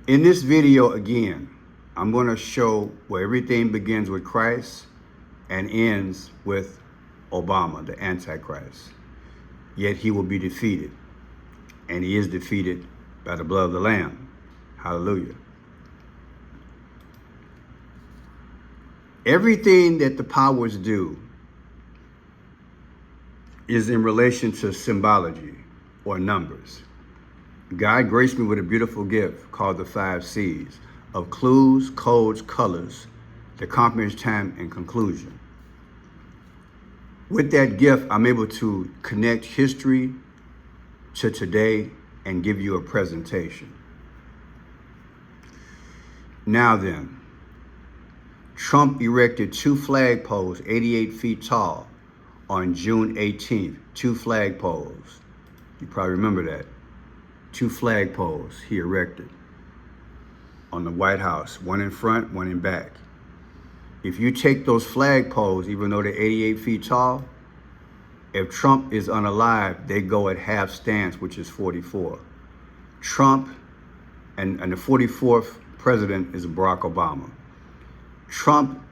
In this video, again, I'm going to show where everything begins with Christ and ends with Obama, the Antichrist. Yet he will be defeated. And he is defeated by the blood of the Lamb. Hallelujah. Everything that the powers do is in relation to symbology or numbers. God graced me with a beautiful gift called the 5 C's of clues, codes, colors that comprehends time and conclusion. With that gift, I'm able to connect history to today and give you a presentation. Now then, Trump erected 2 flagpoles 88 feet tall on June 18th, 2 flagpoles. You probably remember that. 2 flagpoles he erected on the White House, one in front, one in back. If you take those flagpoles, even though they're 88 feet tall, if Trump is unalive, they go at half stance, which is 44. Trump and the 44th president is Barack Obama. Trump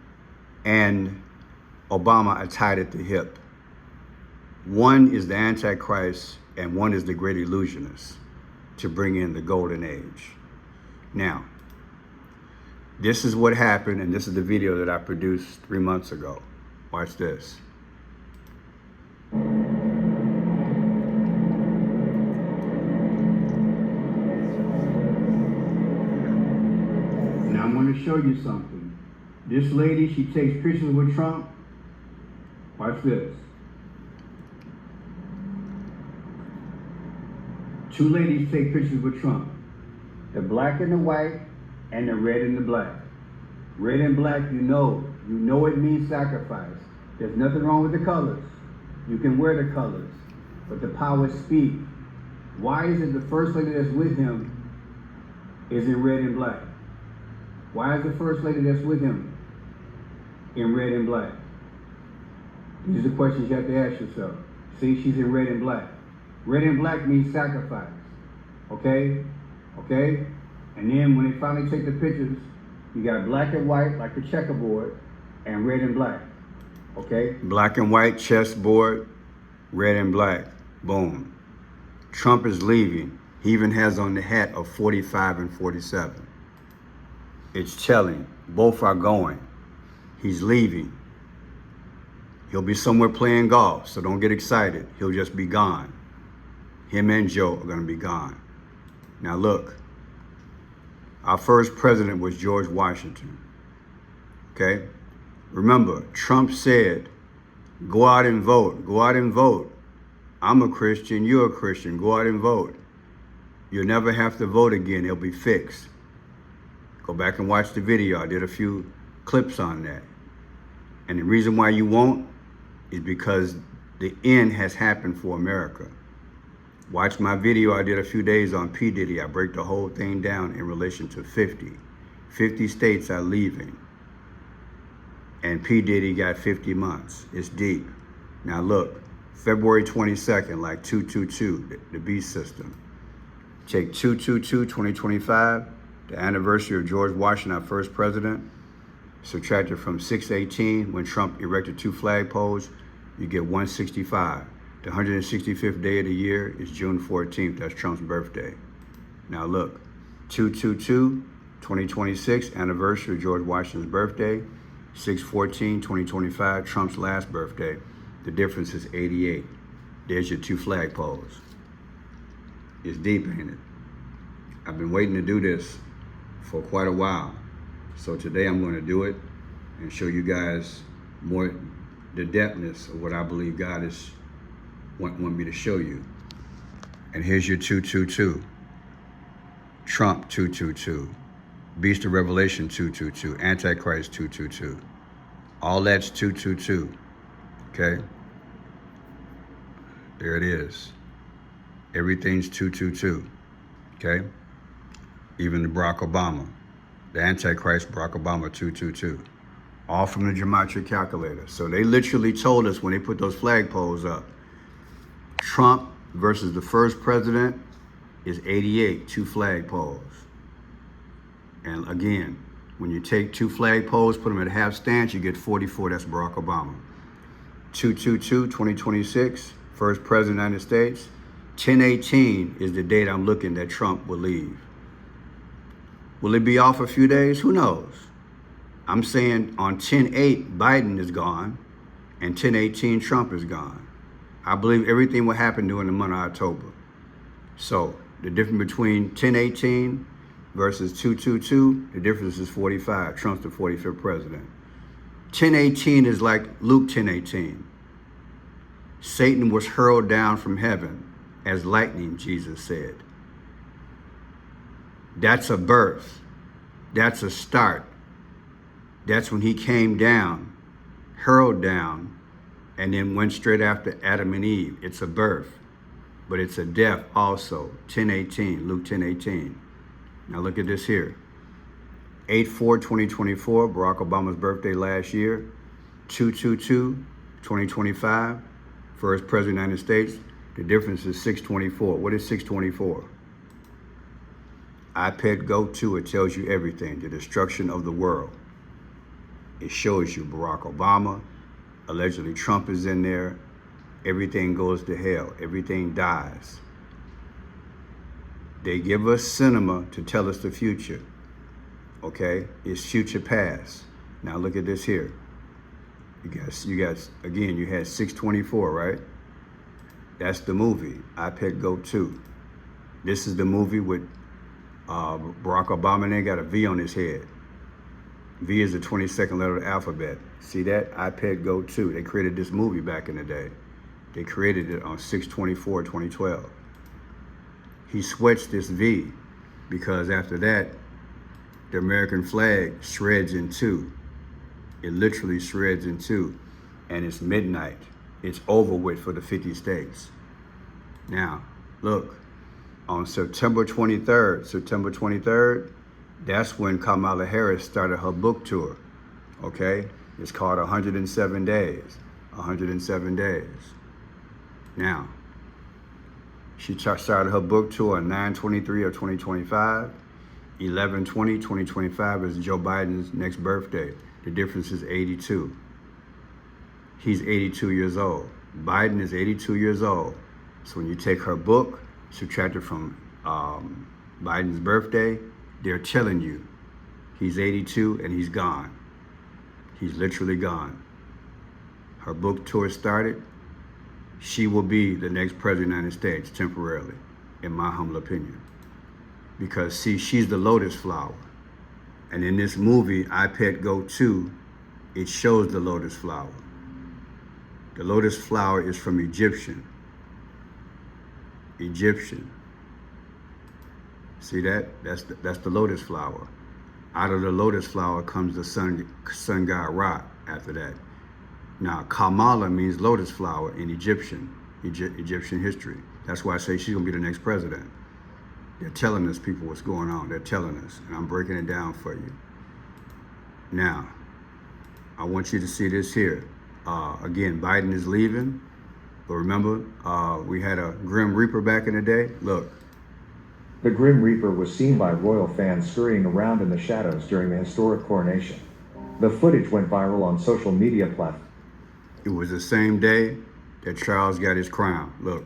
and Obama are tied at the hip. One is the Antichrist and one is the great illusionist to bring in the golden age. Now, this is what happened, and this is the video that I produced 3 months ago. Watch this. Now I'm going to show you something. This lady, she takes pictures with Trump. Watch this. 2 ladies take pictures with Trump. The black and the white, and the red and the black. Red and black, you know it means sacrifice. There's nothing wrong with the colors. You can wear the colors, but the powers speak. Why is it the first lady that's with him is in red and black? Why is the first lady that's with him in red and black? These are the questions you have to ask yourself. See, she's in red and black. Red and black means sacrifice. Okay? Okay? And then when they finally take the pictures, you got black and white, like the checkerboard, and red and black. Okay? Black and white, chessboard, red and black. Boom. Trump is leaving. He even has on the hat of 45 and 47. It's telling. Both are going. He's leaving. He'll be somewhere playing golf, so don't get excited. He'll just be gone. Him and Joe are going to be gone. Now look, our first president was George Washington. Okay? Remember, Trump said, go out and vote. Go out and vote. I'm a Christian. You're a Christian. Go out and vote. You'll never have to vote again. It'll be fixed. Go back and watch the video. I did a few clips on that. And the reason why you won't is because the end has happened for America. Watch my video I did a few days on P. Diddy. I break the whole thing down in relation to 50. 50 states are leaving. And P. Diddy got 50 months. It's deep. Now look, February 22nd, like 222, the beast system. Take 2/22/2025, the anniversary of George Washington, our first president. Subtract it from 6/18, when Trump erected 2 flagpoles, you get 165. The 165th day of the year is June 14th. That's Trump's birthday. Now look, 2/22/2026, anniversary of George Washington's birthday. 6/14/2025, Trump's last birthday. The difference is 88. There's your 2 flagpoles. It's deep, ain't it? I've been waiting to do this for quite a while. So today I'm going to do it and show you guys more the depthness of what I believe God is want me to show you. And here's your 2/22. Trump 2/22. Beast of Revelation 2/22. Antichrist 2/22. All that's 2/22. Okay? There it is. Everything's 2/22. Okay? Even the Barack Obama. The Antichrist Barack Obama 2/22. All from the gematria calculator. So they literally told us when they put those flagpoles up, Trump versus the first president is 88, 2 flagpoles. And again, when you take two flagpoles, put them at half stance, you get 44, that's Barack Obama. 222, 2026, first president of the United States. 1018 is the date I'm looking that Trump will leave. Will it be off a few days? Who knows? I'm saying on 10-8, Biden is gone, and 10-18, Trump is gone. I believe everything will happen during the month of October. So the difference between 10-18 versus 222, the difference is 45. Trump's the 45th president. 10-18 is like Luke 10-18. Satan was hurled down from heaven as lightning, Jesus said. That's a birth. That's a start. That's when he came down, hurled down, and then went straight after Adam and Eve. It's a birth, but it's a death also. 10:18, Luke 10:18. Now look at this here. 8/4/2024, Barack Obama's birthday last year. 2/22/2025, first president of the United States. The difference is 6/24. What is 6/24? iPad Go 2, it tells you everything. The destruction of the world. It shows you Barack Obama, allegedly Trump is in there. Everything goes to hell. Everything dies. They give us cinema to tell us the future. Okay? It's future past. Now look at this here. You guys, again, you had 6/24, right? That's the movie, iPad Go 2. This is the movie with Barack Obama, and they got a V on his head. V is the 22nd letter of the alphabet. See that? iPad Go 2. They created this movie back in the day. They created it on 6/24/2012. He switched this V because after that, the American flag shreds in two. It literally shreds in two, and it's midnight. It's over with for the 50 states. Now, look, on September 23rd, that's when Kamala Harris started her book tour, okay? It's called 107 Days, 107 Days. Now, she started her book tour on 9/23/2025. 11/20/2025 is Joe Biden's next birthday. The difference is 82. He's 82 years old. Biden is 82 years old. So when you take her book, subtract it from Biden's birthday, they're telling you he's 82 and he's gone. He's literally gone. Her book tour started. She will be the next president of the United States temporarily, in my humble opinion. Because see, she's the lotus flower. And in this movie, iPad Go 2, it shows the lotus flower. The lotus flower is from Egyptian. See that? That's the lotus flower. Out of the lotus flower comes the sun god Ra after that. Now, Kamala means lotus flower in Egyptian history. That's why I say she's gonna be the next president. They're telling us, people, what's going on. They're telling us, and I'm breaking it down for you. Now, I want you to see this here. Again, Biden is leaving, but remember, we had a Grim Reaper back in the day. Look. The Grim Reaper was seen by royal fans scurrying around in the shadows during the historic coronation. The footage went viral on social media platforms. It was the same day that Charles got his crown. Look.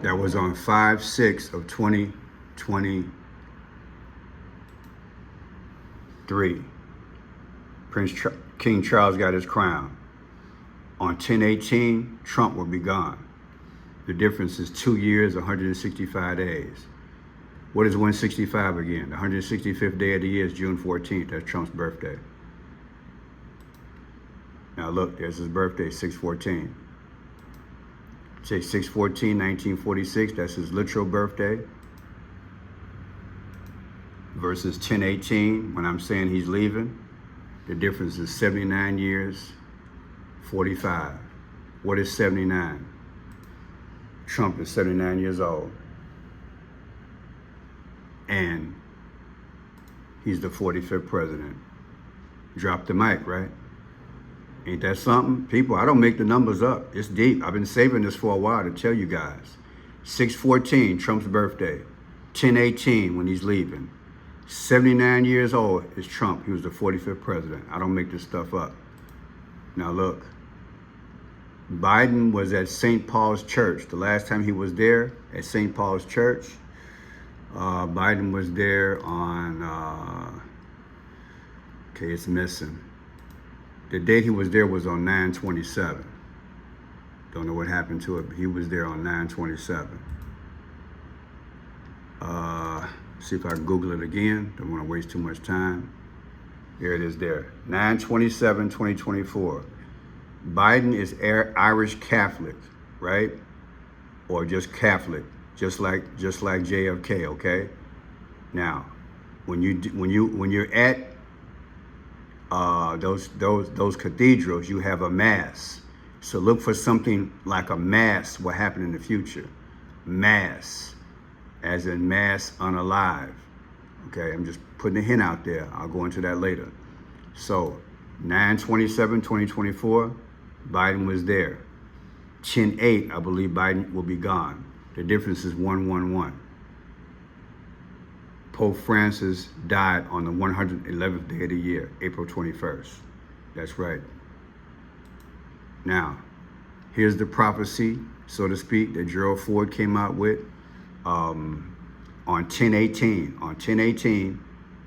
That was on 5/6/2023. King Charles got his crown. On 10/18, Trump will be gone. The difference is 2 years, 165 days. What is 165 again? The 165th day of the year is June 14th. That's Trump's birthday. Now look, there's his birthday, 6/14. Say 6/14/1946, that's his literal birthday. Versus 10/18, when I'm saying he's leaving, the difference is 79 years, 45. What is 79? Trump is 79 years old. And he's the 45th president. Drop the mic, right? Ain't that something? People, I don't make the numbers up. It's deep. I've been saving this for a while to tell you guys. 6/14, Trump's birthday. 10/18 when he's leaving. 79 years old is Trump. He was the 45th president. I don't make this stuff up. Now look, Biden was at St. Paul's Church. The last time he was there at St. Paul's Church, Biden was there on, okay, it's missing. The date he was there was on 9/27. Don't know what happened to it, but he was there on 9/27. See if I can Google it again. Don't want to waste too much time. Here it is there. 9/27/2024. Biden is Irish Catholic, right? Or just Catholic, just like JFK, okay? Now, when you're at those cathedrals, you have a mass. So look for something like a mass will happen in the future. Mass, as in mass unalive. Okay, I'm just putting a hint out there. I'll go into that later. So 9/27/2024, Biden was there. 10/8, I believe Biden will be gone. The difference is 111. Pope Francis died on the 111th day of the year, April 21st. That's right. Now, here's the prophecy, so to speak, that Gerald Ford came out with on 10/18. On 10/18,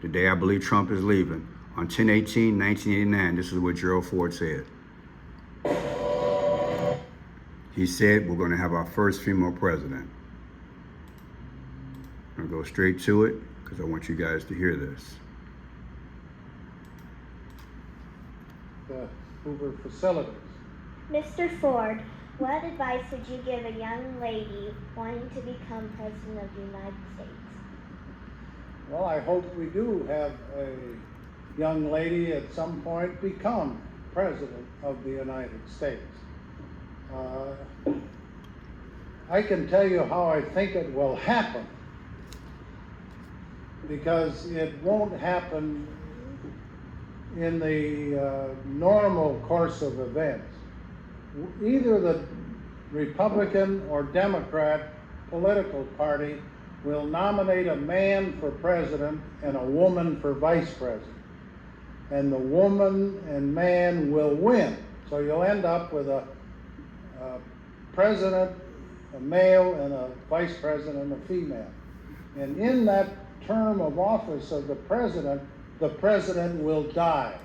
the day I believe Trump is leaving, on 10/18/1989, this is what Gerald Ford said. He said, we're going to have our first female president. I'm going to go straight to it because I want you guys to hear this. The Hoover facilities. Mr. Ford, what advice would you give a young lady wanting to become President of the United States? Well, I hope we do have a young lady at some point become President of the United States. I can tell you how I think it will happen, because it won't happen in the normal course of events. Either the Republican or Democrat political party will nominate a man for president and a woman for vice president. And the woman and man will win. So you'll end up with a president, a male, and a vice president, a female. And in that term of office of the president will die.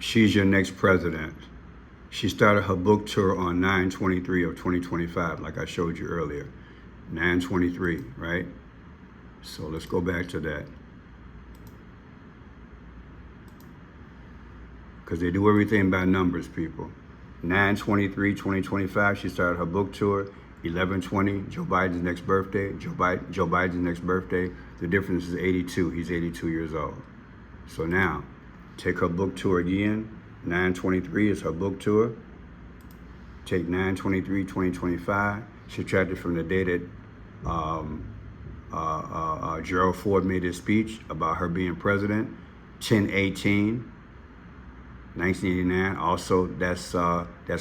She's your next president. She started her book tour on 9/23 of 2025, like I showed you earlier. 9/23, right? So let's go back to that. Because they do everything by numbers, people. 9/23/2025, she started her book tour. 11/20, Joe Biden's next birthday. Joe Biden's next birthday. The difference is 82. He's 82 years old. So now, take her book tour again. 9/23 is her book tour. Take 9/23/2025. Subtract it from the day that Gerald Ford made his speech about her being president. 10/18/1989. Also, that's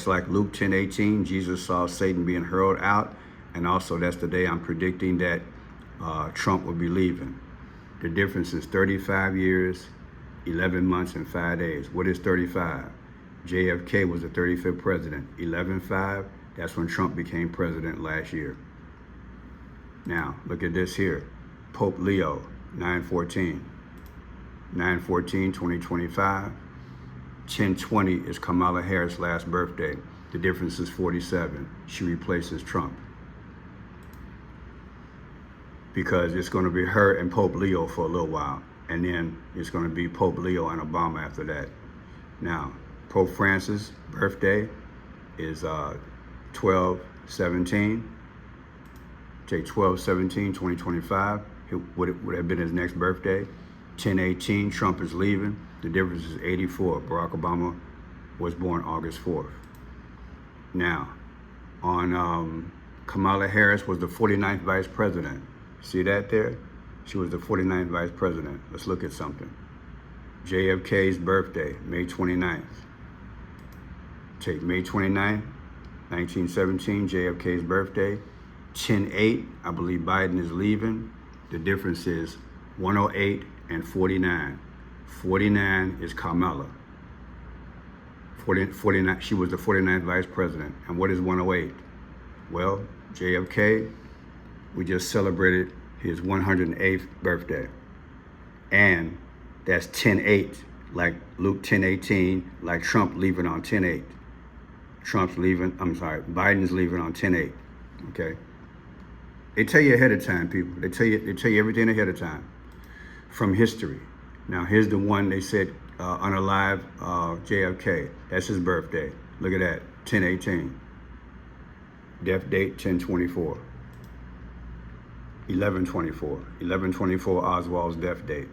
like Luke 10/18. Jesus saw Satan being hurled out, and also that's the day I'm predicting that Trump will be leaving. The difference is 35 years, 11 months, and 5 days. What is 35? JFK was the 35th president. 11/5, that's when Trump became president last year. Now, look at this here. Pope Leo, 9/14. 9/14/2025. 10/20 is Kamala Harris' last birthday. The difference is 47. She replaces Trump. Because it's going to be her and Pope Leo for a little while. And then it's going to be Pope Leo and Obama after that. Now, Pope Francis' birthday is 12/17. Take 12/17/2025. It would have been his next birthday. 10/18, Trump is leaving. The difference is 84. Barack Obama was born August 4th. Now, on Kamala Harris was the 49th vice president. See that there? She was the 49th vice president. Let's look at something. JFK's birthday, May 29th. Take May 29th, 1917, JFK's birthday. 10/8, I believe Biden is leaving. The difference is 108 and 49. 49 is Kamala. 49, she was the 49th vice president. And what is 108? Well, JFK, we just celebrated his 108th birthday. And that's 10/8, like Luke 10:18, like Trump leaving on 10/8. Biden's leaving on 10/8, okay? They tell you ahead of time, people. They tell you everything ahead of time from history. Now, here's the one they said, unalive JFK. That's his birthday. Look at that, 10/18. Death date, 10/24. 11/24. 11/24, Oswald's death date.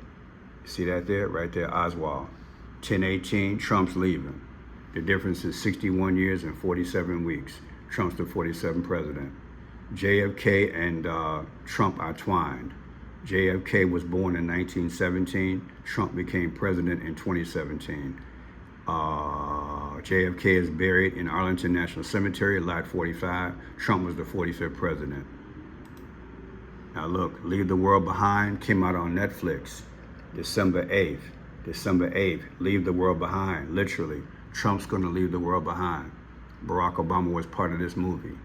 See that there? Right there, Oswald. 10/18, Trump's leaving. The difference is 61 years and 47 weeks. Trump's the 47th president. JFK and Trump are twined. JFK was born in 1917. Trump became president in 2017. JFK is buried in Arlington National Cemetery, Lot 45. Trump was the 45th president. Now look, Leave the World Behind came out on Netflix, December 8th. December 8th, Leave the World Behind, literally. Trump's gonna leave the world behind. Barack Obama was part of this movie.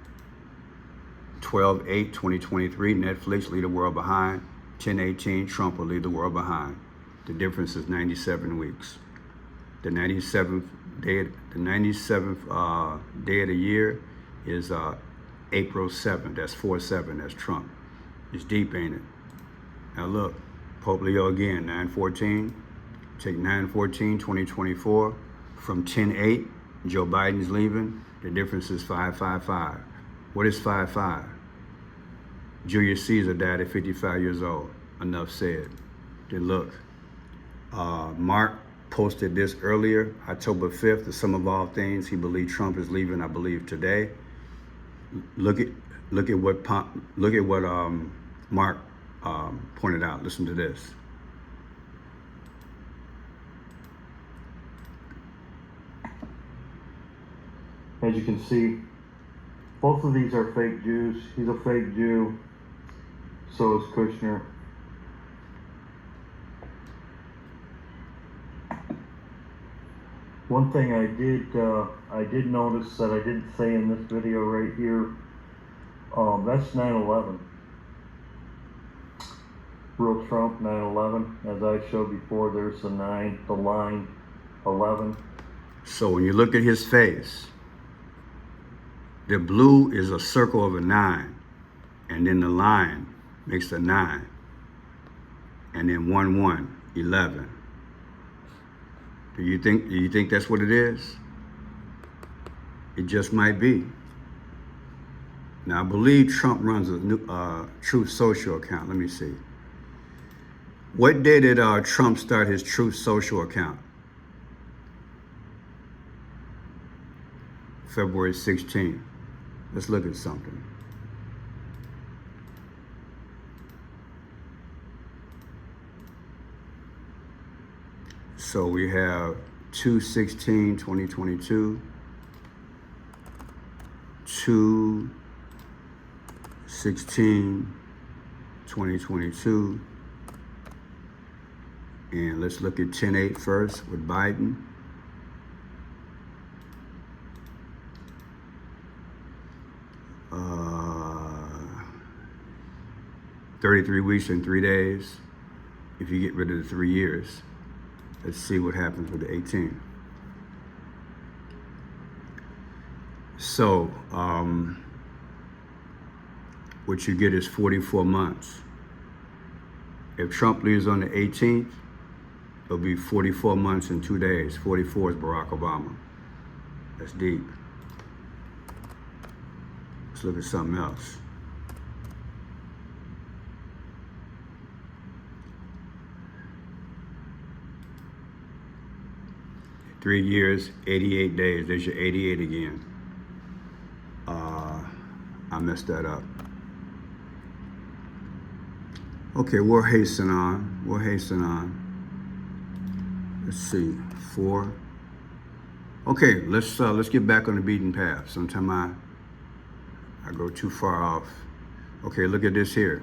12/8/2023, Netflix, Leave the World Behind. 10/18, Trump will leave the world behind. The difference is 97 weeks. The 97th day of the year is April 7th. That's 4/7. That's Trump. It's deep, ain't it? Now look, Pope Leo again, 9/14. Take 9/14/2024 from 10/8. Joe Biden's leaving. The difference is 5/5/5. What is 5/5? Julius Caesar died at 55 years old. Enough said. Then look, Mark posted this earlier, October 5th, the sum of all things. He believed Trump is leaving, I believe, today. Look at what Mark pointed out. Listen to this. As you can see, both of these are fake Jews. He's a fake Jew. So is Kushner. One thing I did notice that I didn't say in this video right here, that's 9/11. Real Trump, 9/11. As I showed before, there's the line 11. So when you look at his face, the blue is a circle of a 9, and then the line makes a 9, and then 1/1, 11. Do you think that's what it is? It just might be. Now I believe Trump runs a new Truth Social account. Let me see. What day did Trump start his Truth Social account? February 16th. Let's look at something. So we have 2/16/2022, 2/16/2022, and let's look at 10/8 first with Biden. Uh, 33 weeks and 3 days. If you get rid of the 3 years. Let's see what happens with the 18. So, what you get is 44 months. If Trump leaves on the 18th, it'll be 44 months and 2 days. 44 is Barack Obama. That's deep. Let's look at something else. Three years, 88 days. There's your 88 again. I messed that up. Okay, we'll hasten on. Let's see, 4. Okay, let's get back on the beaten path. Sometime I go too far off. Okay, look at this here.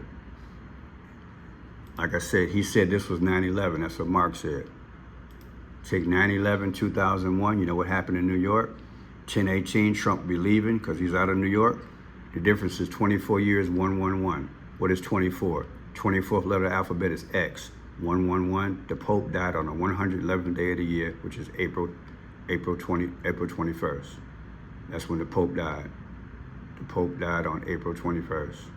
Like I said, he said this was 9/11. That's what Mark said. Take 9/11, 2001. You know what happened in New York? 10/18, Trump be leaving because he's out of New York. The difference is 24 years, 111. What is 24? 24th letter of the alphabet is X. 111. The Pope died on the 111th day of the year, which is April 21st. That's when the Pope died. The Pope died on April 21st.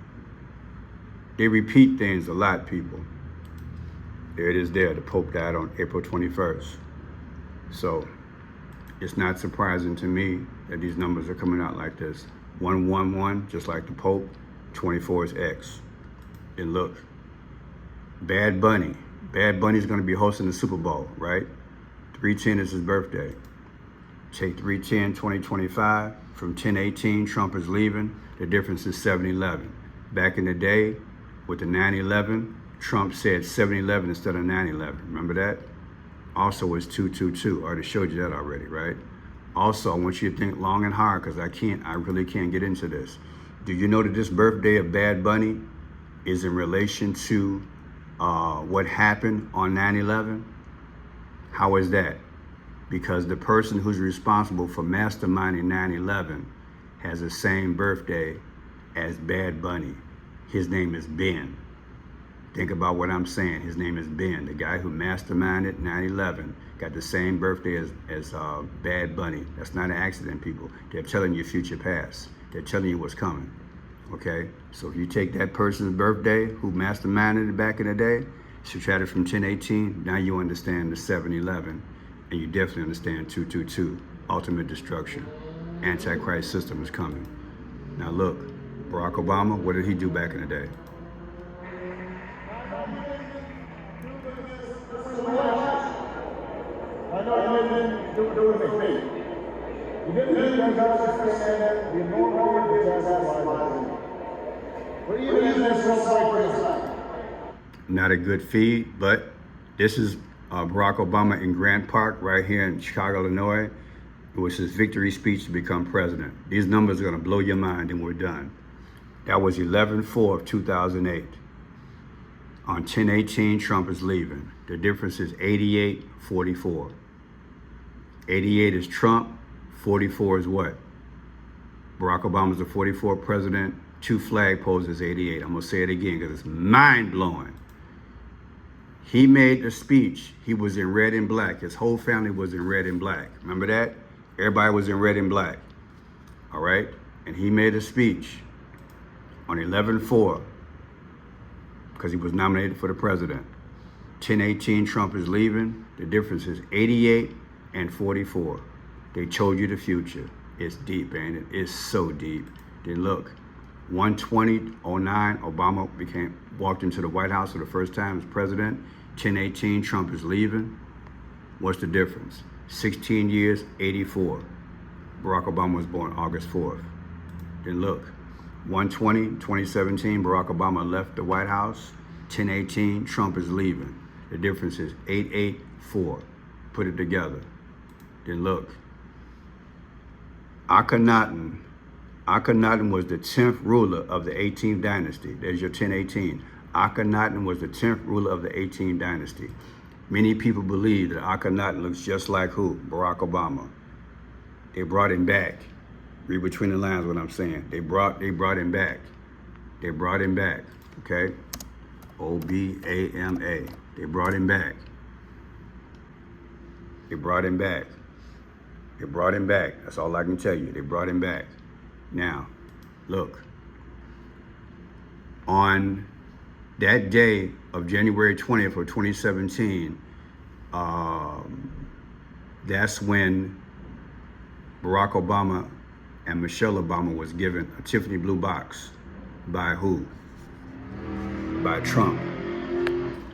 They repeat things a lot, people. There it is there. The Pope died on April 21st. So it's not surprising to me that these numbers are coming out like this. 111, just like the Pope. 24 is X. And look, Bad Bunny. Bad Bunny's going to be hosting the Super Bowl, right? 3/10 is his birthday. Take 3/10, 2025. From 10/18, Trump is leaving. The difference is 7/11. Back in the day, with the 9/11, Trump said 7/11 instead of 9/11. Remember that? Also, it's 2/22. I already showed you that already, right? Also, I want you to think long and hard because I really can't get into this. Do you know that this birthday of Bad Bunny is in relation to what happened on 9/11? How is that? Because the person who's responsible for masterminding 9/11 has the same birthday as Bad Bunny. His name is Ben. Think about what I'm saying. His name is Ben. The guy who masterminded 9/11 got the same birthday as Bad Bunny. That's not an accident, people. They're telling you future past. They're telling you what's coming. Okay? So if you take that person's birthday who masterminded it back in the day, subtract it from 10/18, now you understand the 7/11, and you definitely understand 2/22, ultimate destruction. Antichrist system is coming. Now look, Barack Obama, what did he do back in the day? I know you didn't do it with me. You didn't do it because you normally just but even if there's no Not a good feed, but this is Barack Obama in Grant Park right here in Chicago, Illinois. It was his victory speech to become president. These numbers are going to blow your mind and we're done. That was 11/4 of 2008. On 10/18, Trump is leaving. The difference is 88-44. 88 is Trump, 44 is what? Barack Obama's the 44th president, 2 flagpoles is 88. I'm gonna say it again because it's mind-blowing. He made the speech, he was in red and black. His whole family was in red and black. Remember that? Everybody was in red and black, all right? And he made a speech on 11/4 because he was nominated for the president. 10/18, Trump is leaving. The difference is 88 and 44. They told you the future. It's deep, ain't it? It's so deep. Then look, 1/20/09, Obama walked into the White House for the first time as president. 10/18, Trump is leaving. What's the difference? 16 years, 84. Barack Obama was born August 4th. Then look, 1/20/2017, Barack Obama left the White House. 10/18, Trump is leaving. The difference is 884. Put it together. Then look, Akenatan was the 10th ruler of the 18th dynasty. There's your 10/18. Akenatan was the 10th ruler of the 18th dynasty. Many people believe that Akenatan looks just like who? Barack Obama. They brought him back. Read between the lines what I'm saying. They brought him back. They brought him back. Okay? Obama. They brought him back. They brought him back. They brought him back. That's all I can tell you. They brought him back. Now, look. On that day of January 20th of 2017, that's when Barack Obama and Michelle Obama was given a Tiffany blue box by who? By Trump.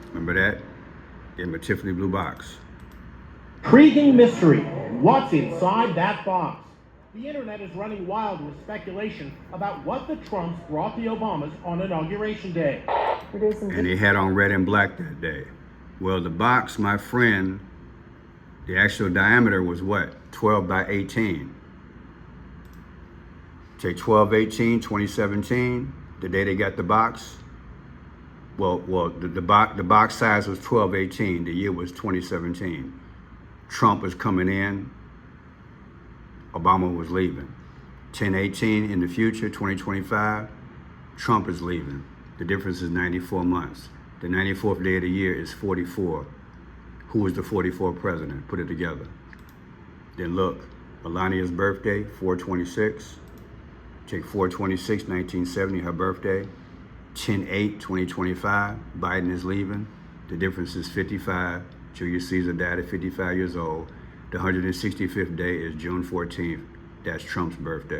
Remember that? Gave him a Tiffany blue box. Intriguing mystery. What's inside that box? The internet is running wild with speculation about what the Trumps brought the Obamas on Inauguration Day. And they had on red and black that day. Well, the box, my friend, the actual diameter was what? 12 by 18. Take 12/18, 2017, the day they got the box. Well, the box size was 12/18. The year was 2017. Trump was coming in. Obama was leaving. 10/18 in the future, 2025, Trump is leaving. The difference is 94 months. The 94th day of the year is 44. Who was the 44th president? Put it together. Then look, Melania's birthday, 4/26. Take 4/26, 1970, her birthday. 10/8, 2025, Biden is leaving. The difference is 55. Julius Caesar died at 55 years old. The 165th day is June 14th. That's Trump's birthday.